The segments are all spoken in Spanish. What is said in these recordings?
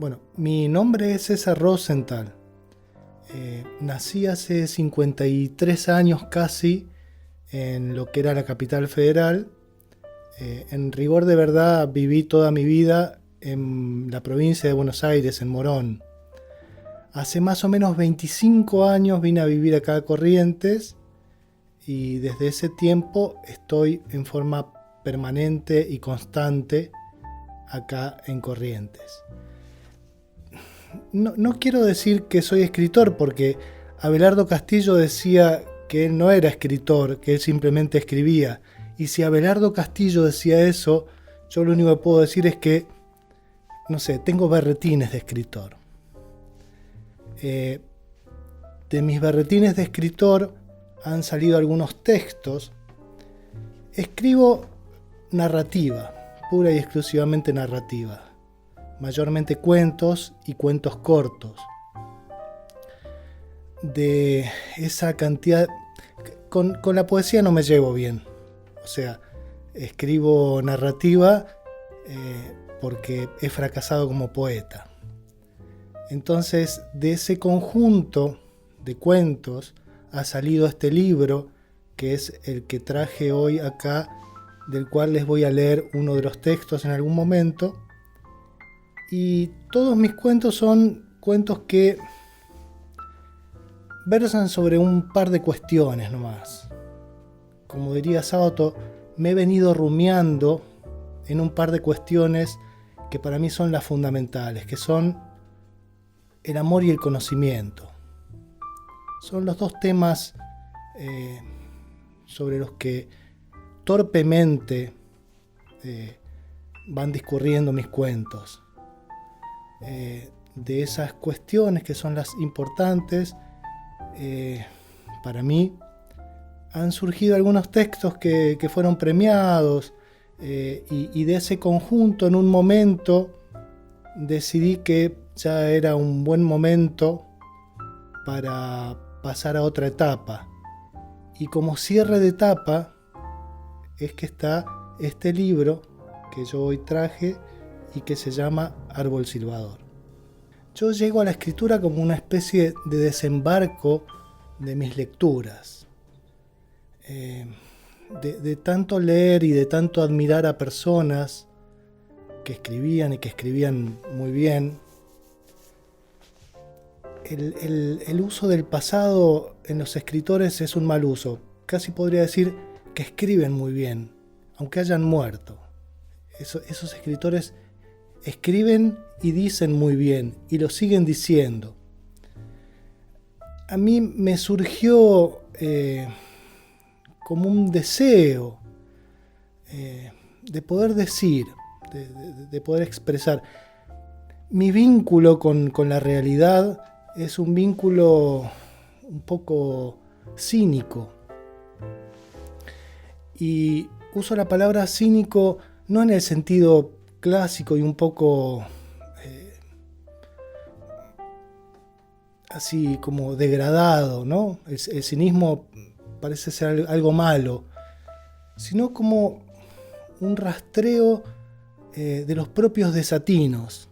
Bueno, mi nombre es César Rosenthal. Nací hace 53 años casi en lo que era la capital federal. En rigor de verdad viví toda mi vida en la provincia de Buenos Aires, en Morón. Hace más o menos 25 años vine a vivir acá a Corrientes y desde ese tiempo estoy en forma permanente y constante acá en Corrientes. No quiero decir que soy escritor, porque Abelardo Castillo decía que él no era escritor, que él simplemente escribía. Y si Abelardo Castillo decía eso, yo lo único que puedo decir es que, no sé, tengo berretines de escritor. De mis berretines de escritor han salido algunos textos. Escribo narrativa, pura y exclusivamente narrativa. Mayormente cuentos y cuentos cortos. De esa cantidad... Con la poesía no me llevo bien. O sea, escribo narrativa porque he fracasado como poeta. Entonces, de ese conjunto de cuentos ha salido este libro, que es el que traje hoy acá, del cual les voy a leer uno de los textos en algún momento. Y todos mis cuentos son cuentos que versan sobre un par de cuestiones nomás. Como diría Sábato, me he venido rumiando en un par de cuestiones que para mí son las fundamentales, que son el amor y el conocimiento. Son los dos temas sobre los que torpemente van discurriendo mis cuentos. De esas cuestiones que son las importantes, para mí han surgido algunos textos que fueron premiados, y de ese conjunto en un momento decidí que ya era un buen momento para pasar a otra etapa. Y como cierre de etapa es que está este libro que yo hoy traje y que se llama Árbol Silbador. Yo llego a la escritura como una especie de desembarco de mis lecturas. De tanto leer y de tanto admirar a personas que escribían y que escribían muy bien, el uso del pasado en los escritores es un mal uso. Casi podría decir que escriben muy bien, aunque hayan muerto. Esos escritores escriben y dicen muy bien, y lo siguen diciendo. A mí me surgió como un deseo de poder decir, de poder expresar. Mi vínculo con la realidad es un vínculo un poco cínico. Y uso la palabra cínico no en el sentido clásico y un poco así como degradado, ¿no? El cinismo parece ser algo malo, sino como un rastreo de los propios desatinos.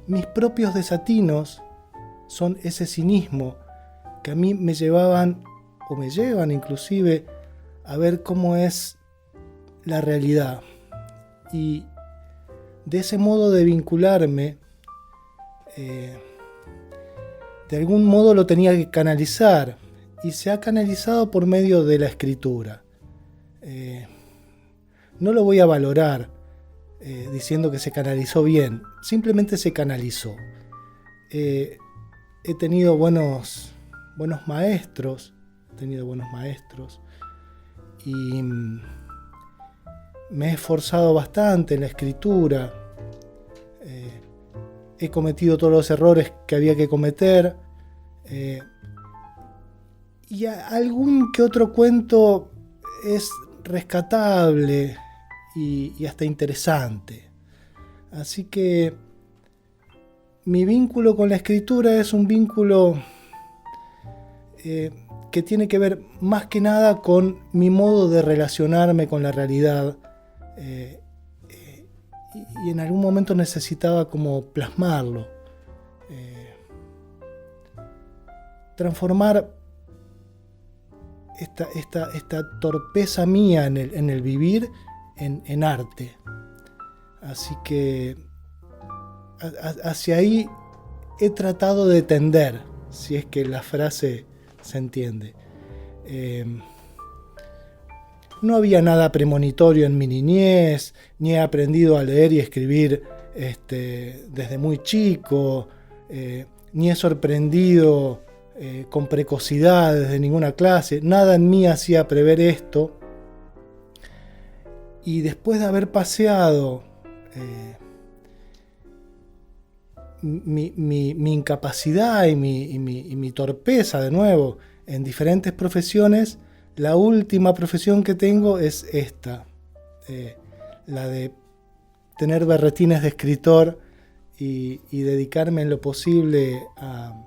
Mis propios desatinos son ese cinismo que a mí me llevaban, o me llevan inclusive, a ver cómo es la realidad. Y de ese modo de vincularme, de algún modo lo tenía que canalizar, y se ha canalizado por medio de la escritura. No lo voy a valorar diciendo que se canalizó bien, simplemente se canalizó. He tenido buenos maestros, y me he esforzado bastante en la escritura. He cometido todos los errores que había que cometer, y algún que otro cuento es rescatable y hasta interesante. Así que mi vínculo con la escritura es un vínculo que tiene que ver más que nada con mi modo de relacionarme con la realidad, y en algún momento necesitaba como plasmarlo. transformar esta torpeza mía en el vivir en arte. Así que hacia ahí he tratado de tender, si es que la frase se entiende. No había nada premonitorio en mi niñez, ni he aprendido a leer y escribir desde muy chico, ni he sorprendido con precocidad desde ninguna clase. Nada en mí hacía prever esto. Y después de haber paseado mi incapacidad y mi torpeza de nuevo en diferentes profesiones, la última profesión que tengo es esta, la de tener berretines de escritor y dedicarme en lo posible a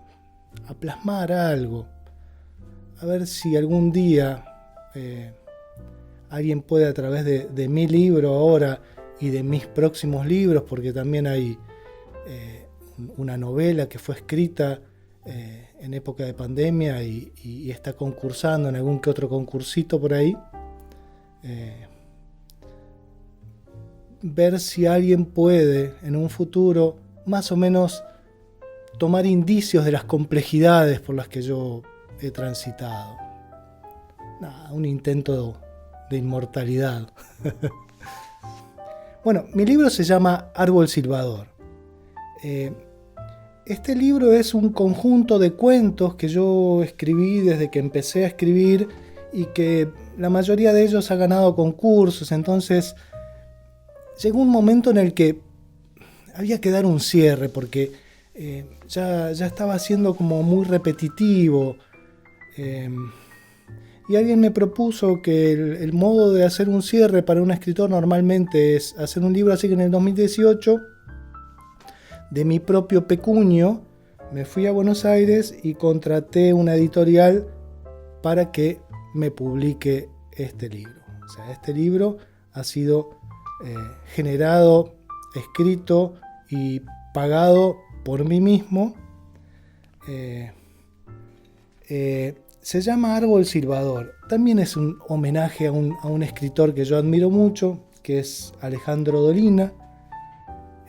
plasmar algo. A ver si algún día alguien puede, a través de mi libro ahora y de mis próximos libros, porque también hay una novela que fue escrita en época de pandemia y está concursando en algún que otro concursito por ahí, ver si alguien puede en un futuro más o menos tomar indicios de las complejidades por las que yo he transitado. Nada, un intento de inmortalidad. Bueno, mi libro se llama Árbol Silbador. Este libro es un conjunto de cuentos que yo escribí desde que empecé a escribir y que la mayoría de ellos ha ganado concursos. Entonces llegó un momento en el que había que dar un cierre porque ya estaba siendo como muy repetitivo. Y alguien me propuso que el modo de hacer un cierre para un escritor normalmente es hacer un libro, así que en el 2018, de mi propio pecunio, me fui a Buenos Aires y contraté una editorial para que me publique este libro. O sea, este libro ha sido generado, escrito y pagado por mí mismo. Se llama Árbol Silbador. También es un homenaje a un escritor que yo admiro mucho, que es Alejandro Dolina.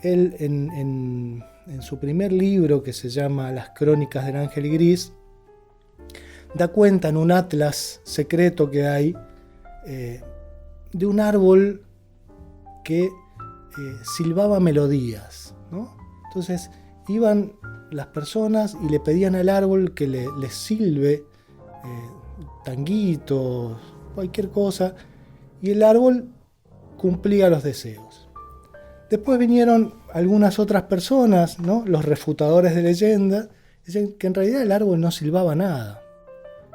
Él en su primer libro, que se llama Las Crónicas del Ángel Gris, da cuenta en un atlas secreto que hay de un árbol que silbaba melodías, ¿no? Entonces iban las personas y le pedían al árbol que les silbe tanguitos, cualquier cosa, y el árbol cumplía los deseos. Después vinieron algunas otras personas, ¿no? Los refutadores de leyenda, decían que en realidad el árbol no silbaba nada.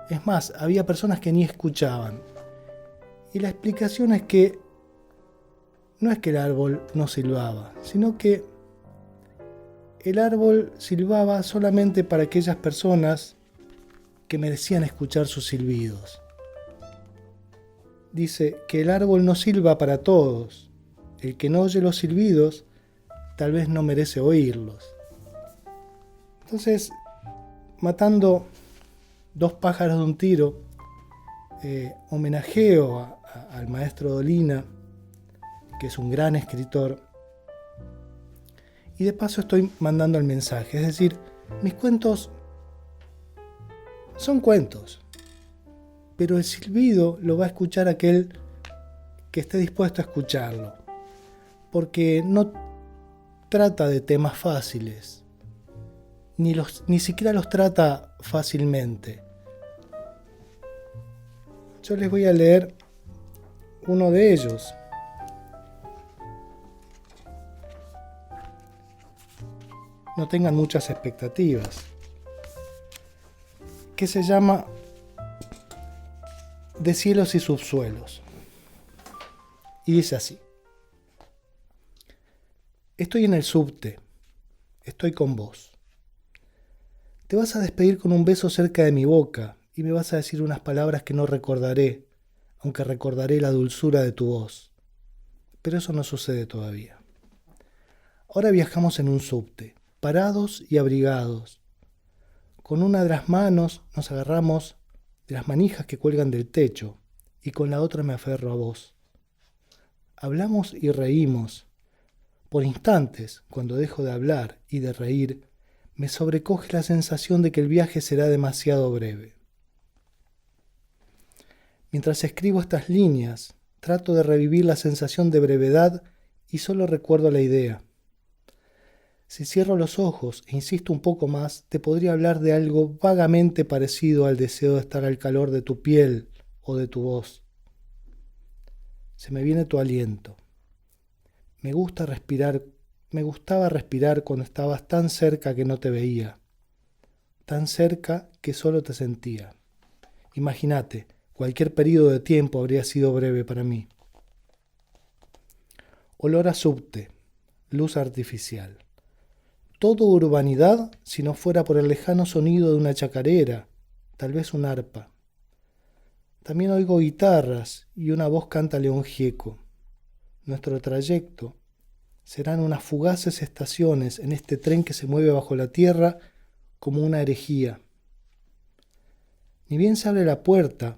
Es más, había personas que ni escuchaban. Y la explicación es que no es que el árbol no silbaba, sino que el árbol silbaba solamente para aquellas personas que merecían escuchar sus silbidos. Dice que el árbol no silba para todos. El que no oye los silbidos, tal vez no merece oírlos. Entonces, matando dos pájaros de un tiro, homenajeo al maestro Dolina, que es un gran escritor, y de paso estoy mandando el mensaje. Es decir, mis cuentos son cuentos, pero el silbido lo va a escuchar aquel que esté dispuesto a escucharlo, porque no trata de temas fáciles, ni siquiera los trata fácilmente. Yo les voy a leer uno de ellos. No tengan muchas expectativas. Que se llama De cielos y subsuelos. Y dice así: estoy en el subte, estoy con vos. Te vas a despedir con un beso cerca de mi boca y me vas a decir unas palabras que no recordaré, aunque recordaré la dulzura de tu voz. Pero eso no sucede todavía. Ahora viajamos en un subte, parados y abrigados, Con una de las manos nos agarramos de las manijas que cuelgan del techo y con la otra me aferro a vos. Hablamos y reímos. Por instantes, cuando dejo de hablar y de reír, me sobrecoge la sensación de que el viaje será demasiado breve. Mientras escribo estas líneas, trato de revivir la sensación de brevedad y solo recuerdo la idea. Si cierro los ojos e insisto un poco más, te podría hablar de algo vagamente parecido al deseo de estar al calor de tu piel o de tu voz. Se me viene tu aliento. Me gustaba respirar cuando estabas tan cerca que no te veía, tan cerca que solo te sentía. Imagínate, cualquier periodo de tiempo habría sido breve para mí. Olor a subte, luz artificial. Todo urbanidad si no fuera por el lejano sonido de una chacarera, tal vez un arpa. También oigo guitarras y una voz canta León Gieco. Nuestro trayecto serán unas fugaces estaciones en este tren que se mueve bajo la tierra como una herejía. Ni bien se abre la puerta,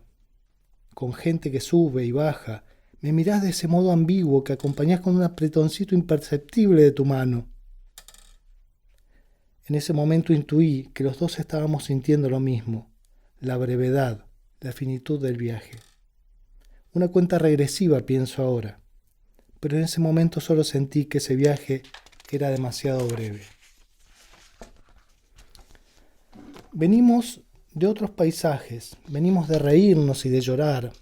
con gente que sube y baja, me mirás de ese modo ambiguo que acompañás con un apretoncito imperceptible de tu mano. En ese momento intuí que los dos estábamos sintiendo lo mismo, la brevedad, la finitud del viaje. Una cuenta regresiva, pienso ahora, pero en ese momento solo sentí que ese viaje era demasiado breve. Venimos de otros paisajes, venimos de reírnos y de llorar.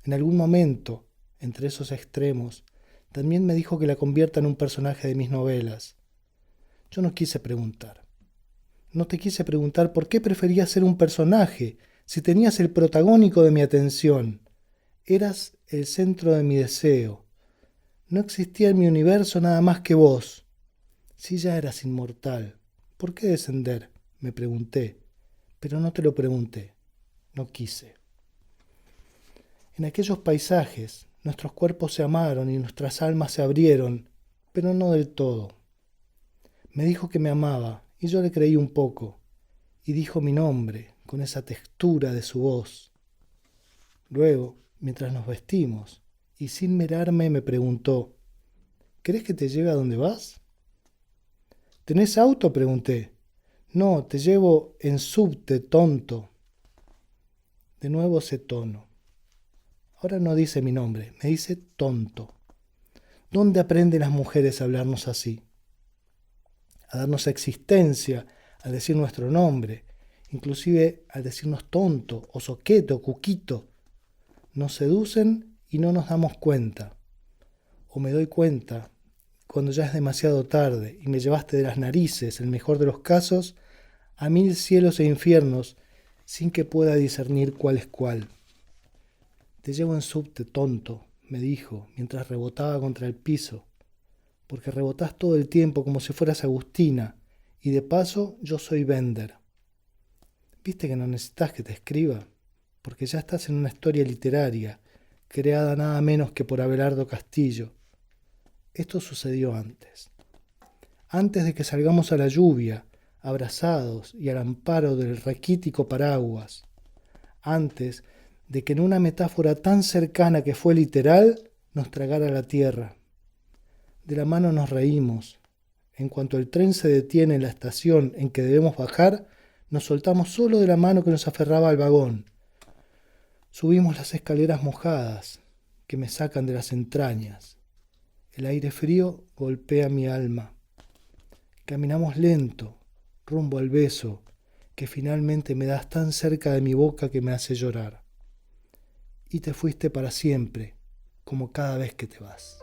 En algún momento, entre esos extremos, también me dijo que la convierta en un personaje de mis novelas. Yo no quise preguntar. No te quise preguntar por qué preferías ser un personaje si tenías el protagónico de mi atención. Eras el centro de mi deseo. No existía en mi universo nada más que vos. Si ya eras inmortal, ¿por qué descender? Me pregunté, pero no te lo pregunté. No quise. En aquellos paisajes, nuestros cuerpos se amaron y nuestras almas se abrieron, pero no del todo. Me dijo que me amaba, y yo le creí un poco, y dijo mi nombre, con esa textura de su voz. Luego, mientras nos vestimos, y sin mirarme me preguntó, ¿querés que te lleve a donde vas? ¿Tenés auto?, pregunté. No, te llevo en subte, tonto. De nuevo ese tono. Ahora no dice mi nombre, me dice tonto. ¿Dónde aprenden las mujeres a hablarnos así? A darnos existencia, a decir nuestro nombre, inclusive al decirnos tonto, o soqueto, cuquito. Nos seducen y no nos damos cuenta. O me doy cuenta cuando ya es demasiado tarde y me llevaste de las narices, el mejor de los casos, a 1000 cielos e infiernos sin que pueda discernir cuál es cuál. Te llevo en subte, tonto, me dijo, mientras rebotaba contra el piso, porque rebotás todo el tiempo como si fueras Agustina, y de paso yo soy Bender. ¿Viste que no necesitas que te escriba? Porque ya estás en una historia literaria, creada nada menos que por Abelardo Castillo. Esto sucedió antes. Antes de que salgamos a la lluvia, abrazados y al amparo del raquítico paraguas. Antes de que en una metáfora tan cercana que fue literal, nos tragara la tierra. De la mano nos reímos. En cuanto el tren se detiene en la estación en que debemos bajar, nos soltamos solo de la mano que nos aferraba al vagón. Subimos las escaleras mojadas que me sacan de las entrañas. El aire frío golpea mi alma. Caminamos lento, rumbo al beso, que finalmente me das tan cerca de mi boca que me hace llorar. Y te fuiste para siempre, como cada vez que te vas.